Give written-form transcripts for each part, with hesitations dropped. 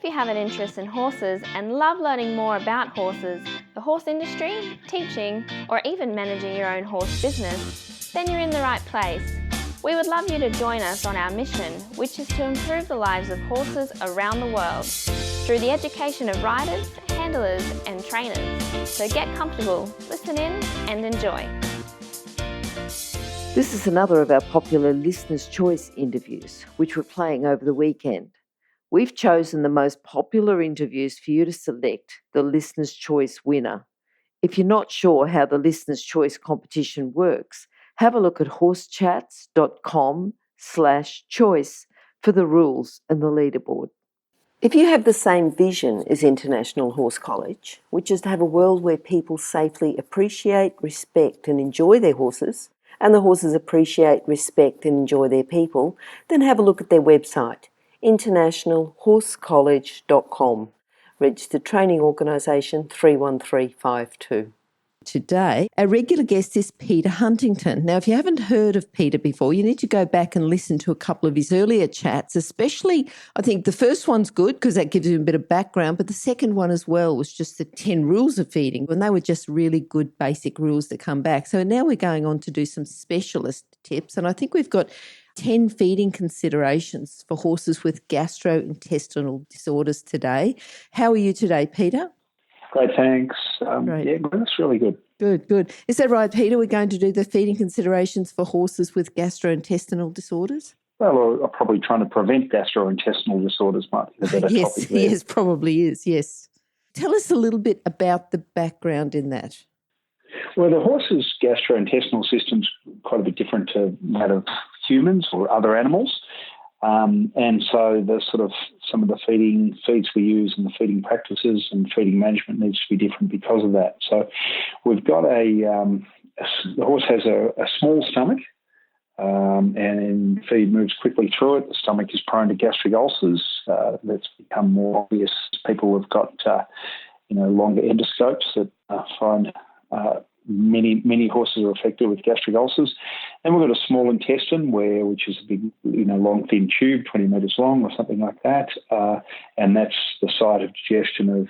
you have an interest in horses and love learning more about horses, the horse industry, teaching, or even managing your own horse business, then you're in the right place. We would love you to join us on our mission, which is to improve the lives of horses around the world through the education of riders, handlers, and trainers. So get comfortable, listen in, and enjoy. This is another of our popular Listener's Choice interviews, which we're playing over the weekend. We've chosen the most popular interviews for you to select the Listener's Choice winner. If you're not sure how the Listener's Choice competition works, have a look at horsechats.com/choice for the rules and the leaderboard. If you have the same vision as International Horse College, which is to have a world where people safely appreciate, respect and enjoy their horses, and the horses appreciate, respect and enjoy their people, then have a look at their website, internationalhorsecollege.com, registered training organisation 31352. Today, our regular guest is Peter Huntington. Now, if you haven't heard of Peter before, you need to go back and listen to a couple of his earlier chats, especially, I think the first one's good because that gives you a bit of background, but the second one as well was just the 10 rules of feeding, and they were just really good basic rules that come back. So now we're going on to do some specialist tips, and I think we've got 10 feeding considerations for horses with gastrointestinal disorders today. How are you today, Peter? Great, thanks. Great. Yeah, that's really good. Good. Is that right, Peter? We're going to do the feeding considerations for horses with gastrointestinal disorders? Well, I'm probably trying to prevent gastrointestinal disorders might be the better topic there. Yes, probably is, yes. Tell us a little bit about the background in that. Well, the horse's gastrointestinal system's quite a bit different to that of humans or other animals. And so the sort of some of the feeds we use and the feeding practices and feeding management needs to be different because of that. So we've got the horse has a small stomach, and feed moves quickly through it. The stomach is prone to gastric ulcers. That's become more obvious. People have got longer endoscopes that find many horses are affected with gastric ulcers. And we've got a small intestine which is a big, long, thin tube, 20 metres long or something like that. And that's the site of digestion of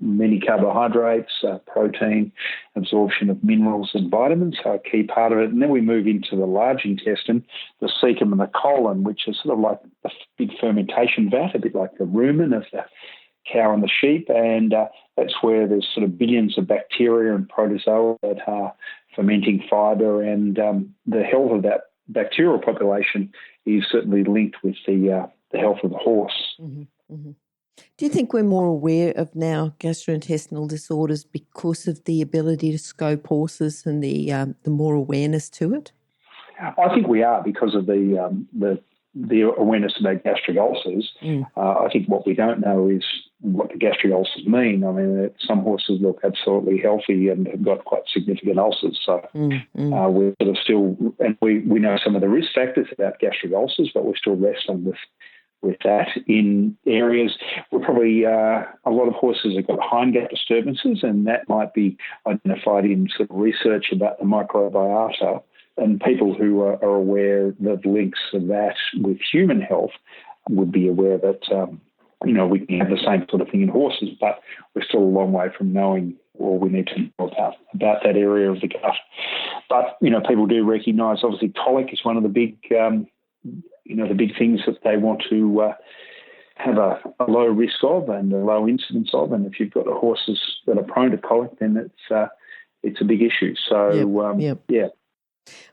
many carbohydrates, protein, absorption of minerals and vitamins, so a key part of it. And then we move into the large intestine, the cecum and the colon, which is sort of like a big fermentation vat, a bit like the rumen of the cow and the sheep, and that's where there's sort of billions of bacteria and protozoa that are fermenting fibre, and the health of that bacterial population is certainly linked with the health of the horse. Mm-hmm, mm-hmm. Do you think we're more aware of now gastrointestinal disorders because of the ability to scope horses and the more awareness to it? I think we are because of the awareness about gastric ulcers. I think what we don't know is what the gastric ulcers mean. I mean, some horses look absolutely healthy and have got quite significant ulcers. So we're sort of still, and we know some of the risk factors about gastric ulcers, but we're still wrestling with that in areas where probably a lot of horses have got hindgut disturbances, and that might be identified in sort of research about the microbiota. And people who are aware of the links of that with human health would be aware that, we can have the same sort of thing in horses, but we're still a long way from knowing all we need to know about that area of the gut. But, people do recognise, obviously, colic is one of the big, the big things that they want to have a low risk of and a low incidence of. And if you've got horses that are prone to colic, then it's a big issue. So, yeah.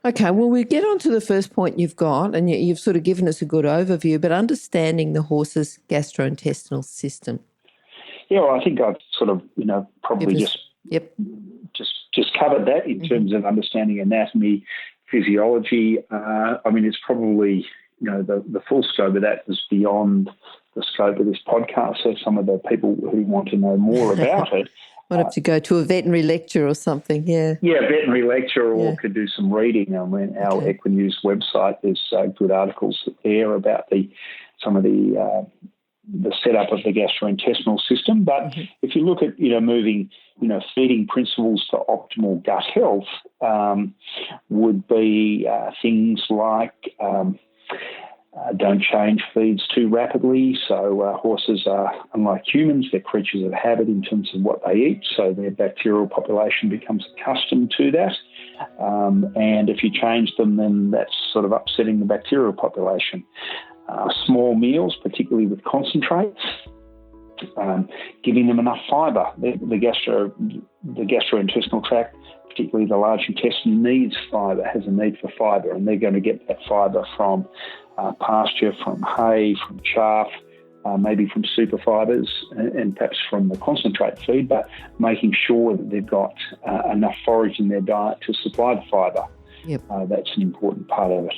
Okay, well, we get on to the first point you've got, and you've sort of given us a good overview, but understanding the horse's gastrointestinal system. Yeah, well, I think I've sort of, probably just covered that in terms of understanding anatomy, physiology. It's probably, the full scope of that is beyond the scope of this podcast. So some of the people who want to know more about it might have to go to a veterinary lecture or something, yeah. Yeah, veterinary lecture or could do some reading. Our Equinews website, there's good articles there about some of the setup of the gastrointestinal system. But if you look at, moving, feeding principles for optimal gut health would be things like Don't change feeds too rapidly. So horses are, unlike humans, they're creatures of habit in terms of what they eat. So their bacterial population becomes accustomed to that. And if you change them, then that's sort of upsetting the bacterial population. Small meals, particularly with concentrates, giving them enough fibre. The gastrointestinal tract, particularly the large intestine, needs fibre, has a need for fibre, and they're going to get that fibre from pasture, from hay, from chaff, maybe from super fibres, and perhaps from the concentrate feed, but making sure that they've got enough forage in their diet to supply the fibre. Yep. That's an important part of it.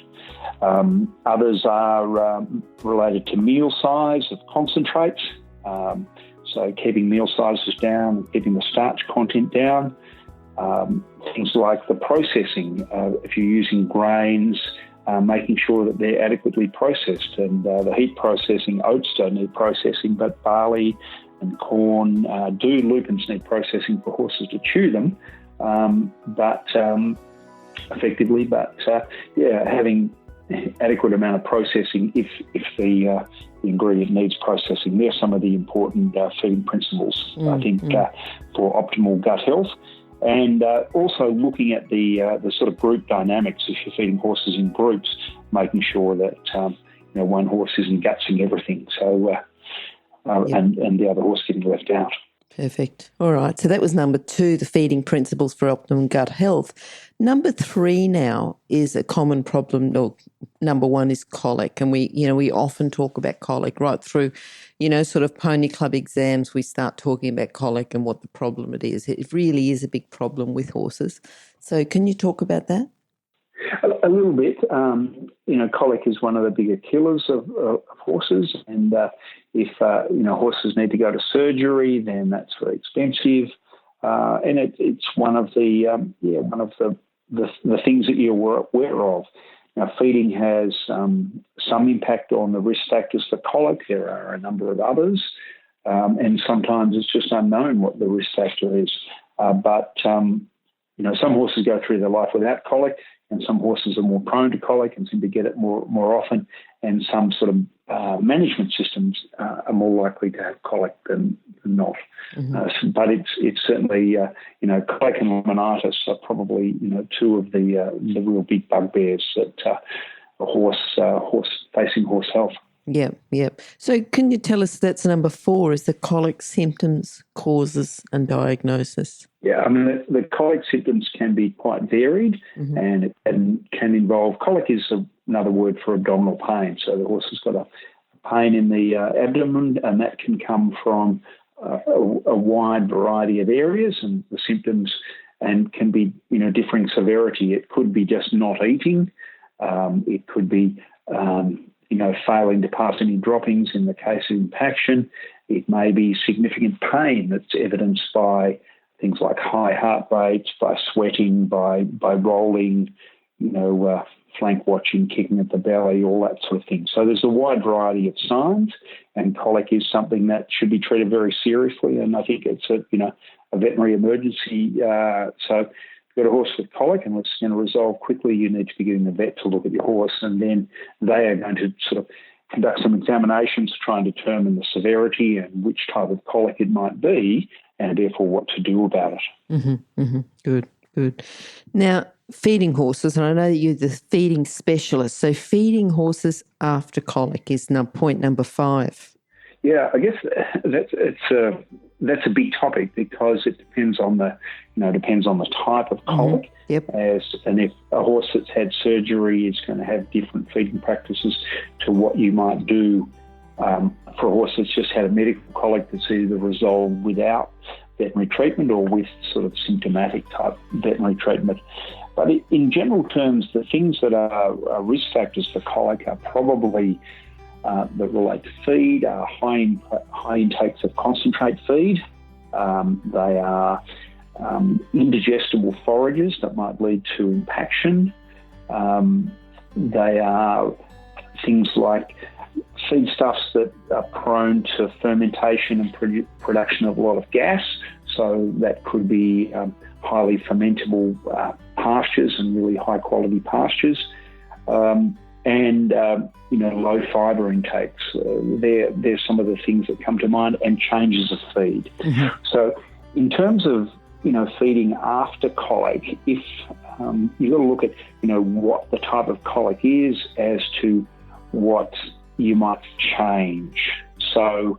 Others are related to meal size of concentrates, so keeping meal sizes down, keeping the starch content down. Things like the processing, if you're using grains, making sure that they're adequately processed, and the heat processing, oats don't need processing, but barley and corn do. Lupins need processing for horses to chew them, effectively. But having adequate amount of processing if the ingredient needs processing. They're some of the important feeding principles, I think, for optimal gut health. And also looking at the sort of group dynamics. If you're feeding horses in groups, making sure that one horse isn't gutsing everything, so and the other horse getting left out. Perfect. All right. So that was number 2, the feeding principles for optimum gut health. Number 3 now is a common problem. Or number 1 is colic, and we often talk about colic right through, sort of pony club exams. We start talking about colic and what the problem it is. It really is a big problem with horses. So can you talk about that? A little bit. Colic is one of the bigger killers of horses, and if horses need to go to surgery, then that's very expensive, and it's one of the things that you're aware of. Now, feeding has some impact on the risk factors for colic. There are a number of others, and sometimes it's just unknown what the risk factor is. But some horses go through their life without colic, and some horses are more prone to colic and seem to get it more often, and some sort of management systems are more likely to have colic than not. Mm-hmm. But it's certainly, colic and laminitis are probably, 2 of the real big bugbears that facing horse health. Yeah. So can you tell us, that's number 4, is the colic symptoms, causes and diagnosis? Yeah, I mean, the colic symptoms can be quite varied, mm-hmm. and it can involve, colic is another word for abdominal pain. So the horse has got a pain in the abdomen, and that can come from a wide variety of areas, and the symptoms and can be, differing severity. It could be just not eating. It could be, failing to pass any droppings in the case of impaction. It may be significant pain that's evidenced by things like high heart rates, by sweating, by rolling, flank watching, kicking at the belly, all that sort of thing. So there's a wide variety of signs, and colic is something that should be treated very seriously, and I think it's a veterinary emergency. So if you've got a horse with colic and it's going to resolve quickly, you need to be getting the vet to look at your horse, and then they are going to sort of conduct some examinations to try and determine the severity and which type of colic it might be, and therefore what to do about it. Mm-hmm, mm-hmm. Good. Now, feeding horses, and I know that you're the feeding specialist, so feeding horses after colic is point number 5. Yeah, I guess that's a big topic, because it depends on the type of colic. Mm-hmm. Yep. And if a horse that's had surgery is going to have different feeding practices to what you might do for a horse that's just had a medical colic that's either resolved without veterinary treatment or with sort of symptomatic type veterinary treatment. But in general terms, the things that are risk factors for colic are probably that relate to feed, are high intakes of concentrate feed. They are indigestible forages that might lead to impaction. They are things like feedstuffs that are prone to fermentation and production of a lot of gas. So that could be highly fermentable pastures and really high quality pastures. and low fibre intakes. There's some of the things that come to mind, and changes of feed. Mm-hmm. So in terms of feeding after colic, if you've got to look at what the type of colic is as to what you might change. So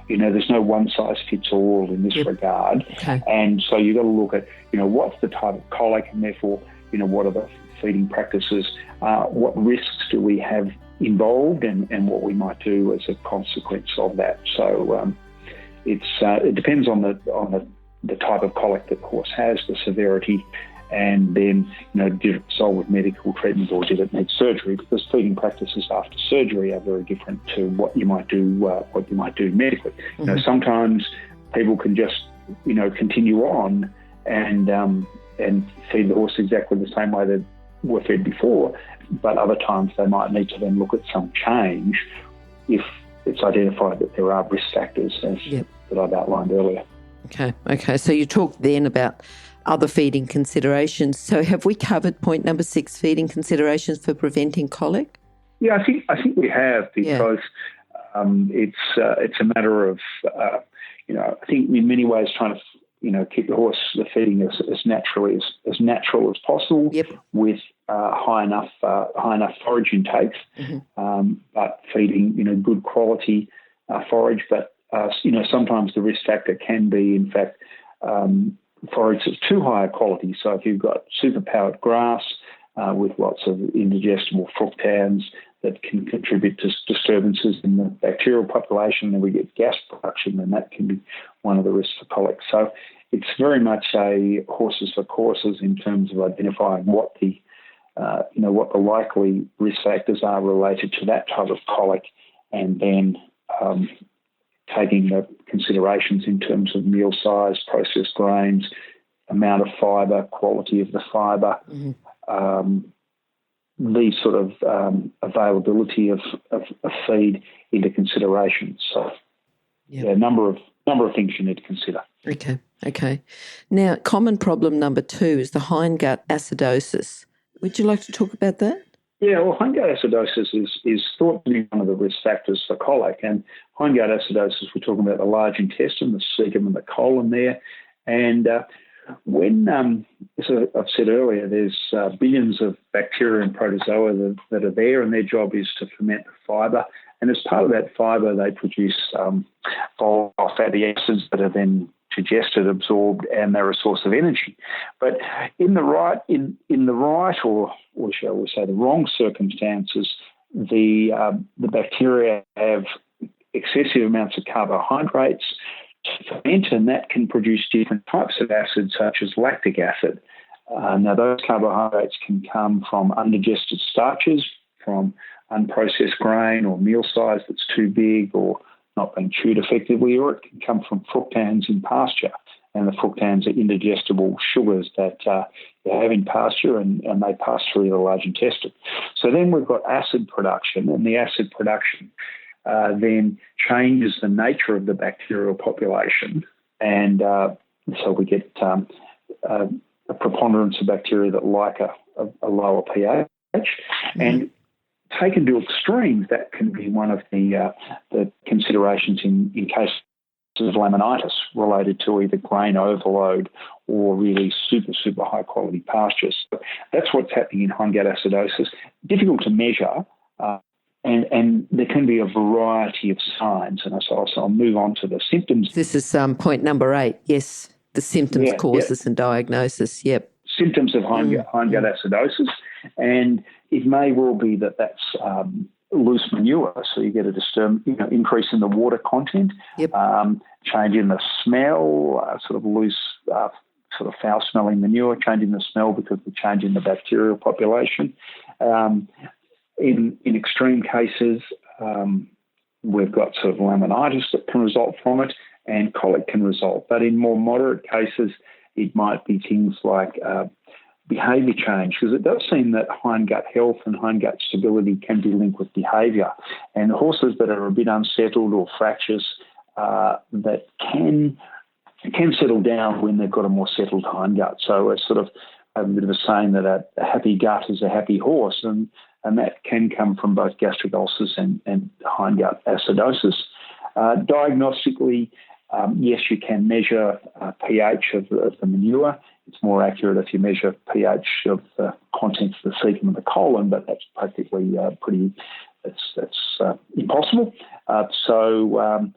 there's no one size fits all in this regard. Okay. And so you've got to look at what's the type of colic, and therefore what are the feeding practices, what risks do we have involved, and what we might do as a consequence of that. So it depends on the type of colic that the horse has, the severity, and then did it resolve with medical treatment or did it need surgery? Because feeding practices after surgery are very different to what you might do medically. Mm-hmm. Sometimes people can just continue on and feed the horse exactly the same way they were fed before, but other times they might need to then look at some change if it's identified that there are risk factors that I've outlined earlier. Okay. So you talked then about other feeding considerations. So have we covered point number 6, feeding considerations for preventing colic? Yeah, I think we have, because it's a matter of I think in many ways trying to keep the feeding as natural as possible. Yep. With high enough forage intakes, mm-hmm. But feeding good quality forage. But sometimes the risk factor can be, in fact, forage that's too high a quality. So if you've got superpowered grass with lots of indigestible fructans that can contribute to disturbances in the bacterial population, then we get gas production, and that can be one of the risks for colic. So it's very much a horses for courses in terms of identifying what the likely risk factors are related to that type of colic, and then taking the considerations in terms of meal size, processed grains, amount of fibre, quality of the fibre, mm-hmm. These sort of availability of feed into consideration. So, a number of things you need to consider. Okay. Now, common problem number 2 is the hindgut acidosis. Would you like to talk about that? Yeah, well, hindgut acidosis is thought to be one of the risk factors for colic. And hindgut acidosis, we're talking about the large intestine, the cecum and the colon there. And when, as I've said earlier, there's billions of bacteria and protozoa that are there, and their job is to ferment the fibre. And as part of that fibre, they produce volatile fatty acids that are then digested, absorbed, and they're a source of energy. But in the right, or shall we say the wrong circumstances, the bacteria have excessive amounts of carbohydrates to ferment, and that can produce different types of acids, such as lactic acid. Now, those carbohydrates can come from undigested starches, from unprocessed grain or meal size that's too big or not being chewed effectively, or it can come from fructans in pasture. And the fructans are indigestible sugars that you have in pasture, and they pass through the large intestine. So then we've got acid production, and the acid production then changes the nature of the bacterial population, and so we get a preponderance of bacteria that like a lower pH, and taken to extremes, that can be one of the considerations in cases of laminitis related to either grain overload or really super high quality pastures. So that's what's happening in hindgut acidosis. Difficult to measure, and there can be a variety of signs. And so I'll move on to the symptoms. This is point number 8. Yes, the symptoms, causes, and diagnosis. Yep. Symptoms of hindgut acidosis, and it may well be that loose manure, so you get a increase in the water content, change in the smell, sort of loose, sort of foul-smelling manure, change in the smell because of the change in the bacterial population. In extreme cases, we've got sort of laminitis that can result from it, and colic can result. But in more moderate cases, it might be things like behaviour change, because it does seem that hindgut health and hindgut stability can be linked with behaviour. And horses that are a bit unsettled or fractious that can settle down when they've got a more settled hindgut. So it's sort of a bit of a saying that a happy gut is a happy horse, and and that can come from both gastric ulcers and hindgut acidosis. Diagnostically, yes, you can measure pH of the manure. It's more accurate if you measure pH of the contents of the cecum and the colon, but that's practically that's impossible. So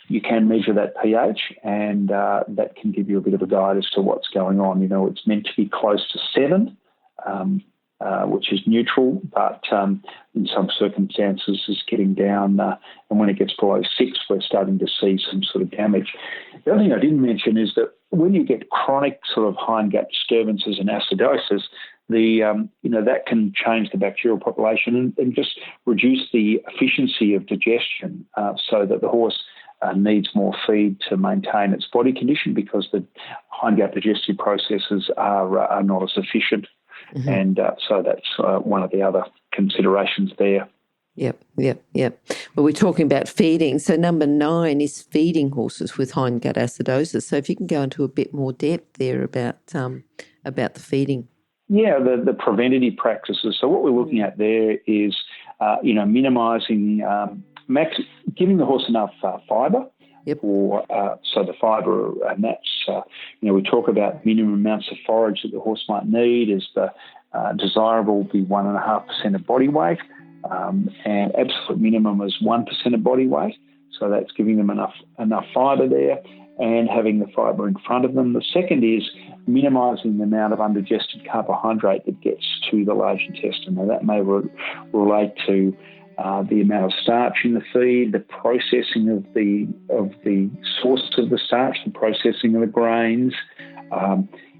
you can measure that pH, and that can give you a bit of a guide as to what's going on. It's meant to be close to 7, which is neutral, but in some circumstances is getting down, and when it gets below 6, we're starting to see some sort of damage. The other thing I didn't mention is that when you get chronic sort of hindgut disturbances and acidosis, that can change the bacterial population and just reduce the efficiency of digestion, so that the horse needs more feed to maintain its body condition, because the hindgut digestive processes are not as efficient. Mm-hmm. And so that's one of the other considerations there. Yep. Well, we're talking about feeding. So number 9 is feeding horses with hindgut acidosis. So if you can go into a bit more depth there about the feeding. Yeah, the preventative practices. So what we're looking at there is, minimising, giving the horse enough fibre. Yep. So the fibre, and that's, we talk about minimum amounts of forage that the horse might need. Is the desirable will be 1.5% of body weight, and absolute minimum is 1% of body weight. So that's giving them enough fibre there and having the fibre in front of them. The second is minimising the amount of undigested carbohydrate that gets to the large intestine. Now that may relate to the amount of starch in the feed, the processing of the source of the starch, the processing of the grains.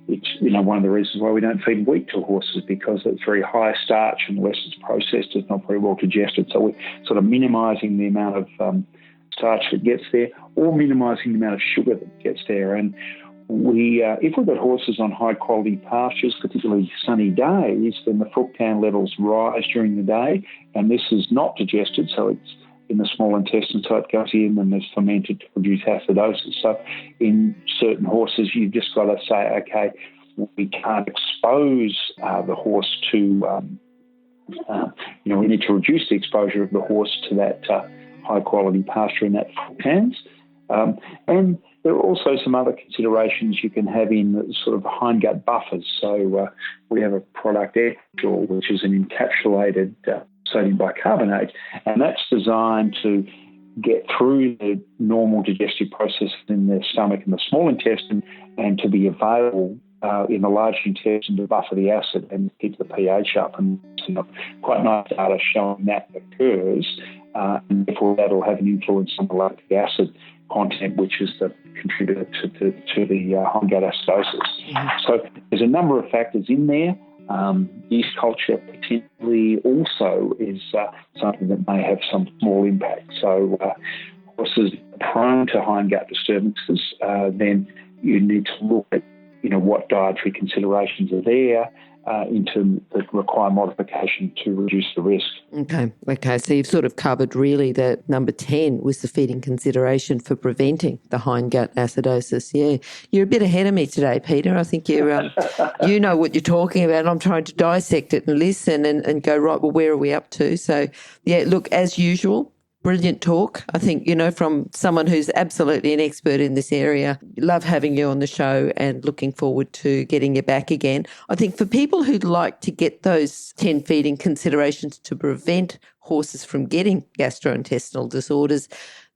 It's one of the reasons why we don't feed wheat to horses, because it's very high starch, and unless it's processed, it's not very well digested. So we're sort of minimising the amount of starch that gets there, or minimising the amount of sugar that gets there. And if we've got horses on high quality pastures, particularly sunny days, then the fructan levels rise during the day, and this is not digested, so it's in the small intestine, so it goes in and is fermented to produce acidosis. So in certain horses, you've just got to say, okay, we can't expose the horse to, we need to reduce the exposure of the horse to that high quality pasture and that fructans. And there are also some other considerations you can have in sort of hindgut buffers. So we have a product, Equinure, which is an encapsulated sodium bicarbonate, and that's designed to get through the normal digestive process in the stomach and the small intestine, and to be available in the large intestine to buffer the acid and keep the pH up. And quite nice data showing that occurs, and therefore that will have an influence on the lactic acid content, which is the contributor to the hindgut acidosis. Mm-hmm. So there's a number of factors in there. Yeast culture potentially also is something that may have some small impact. So horses prone to hindgut disturbances, then you need to look at what dietary considerations are there that require modification to reduce the risk. Okay. So you've sort of covered really that number 10 was the feeding consideration for preventing the hindgut acidosis. Yeah, you're a bit ahead of me today, Peter. I think you know what you're talking about. I'm trying to dissect it and listen and go, right, well, where are we up to? So, yeah, look, as usual, brilliant talk. I think, from someone who's absolutely an expert in this area. Love having you on the show and looking forward to getting you back again. I think for people who'd like to get those 10 feeding considerations to prevent horses from getting gastrointestinal disorders,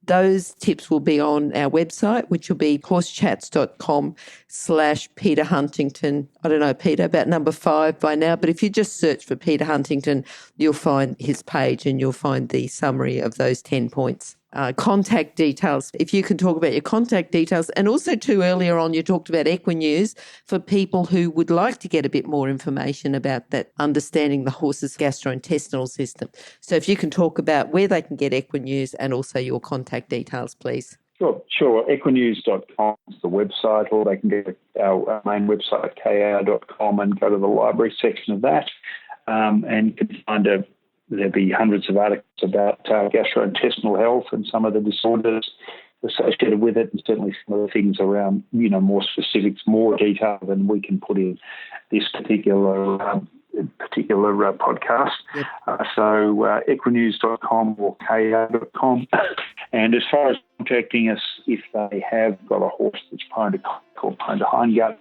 those tips will be on our website, which will be horsechats.com/Peter Huntington. I don't know, Peter, about number 5 by now, but if you just search for Peter Huntington, you'll find his page and you'll find the summary of those 10 points. Contact details, if you can talk about your contact details. And also too, earlier on, you talked about Equinure for people who would like to get a bit more information about that, understanding the horse's gastrointestinal system. So if you can talk about where they can get Equinure and also your contact details, please. Sure. Equinure.com is the website, or they can go to our main website, kar.com, and go to the library section of that. And you can find there'll be hundreds of articles about gastrointestinal health and some of the disorders associated with it, and certainly some of the things around, more specifics, more detail than we can put in this particular particular podcast. Yep. So equinews.com or kr.com. And as far as contacting us, if they have got a horse that's prone to colic or prone to hindgut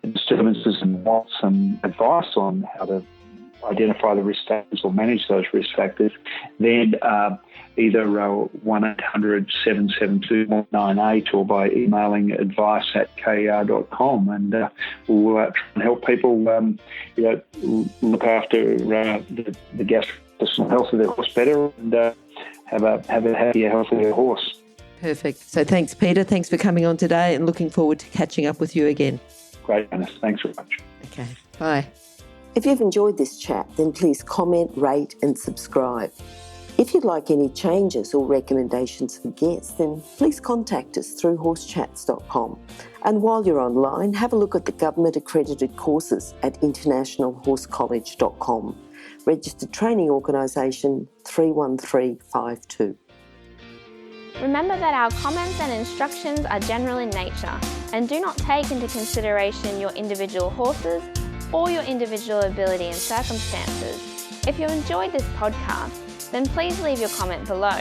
disturbances and want some advice on how to identify the risk factors or manage those risk factors, then either 1-800-772-198 or by emailing advice@kr.com, and we'll try and help people look after the gastrointestinal health of their horse better and have a happier, healthier horse. Perfect. So thanks, Peter. Thanks for coming on today, and looking forward to catching up with you again. Great, Glenys. Thanks very much. Okay, bye. If you've enjoyed this chat, then please comment, rate and subscribe. If you'd like any changes or recommendations for guests, then please contact us through horsechats.com. And while you're online, have a look at the government-accredited courses at internationalhorsecollege.com. Registered Training Organisation 31352. Remember that our comments and instructions are general in nature and do not take into consideration your individual horses or your individual ability and circumstances. If you enjoyed this podcast, then please leave your comment below.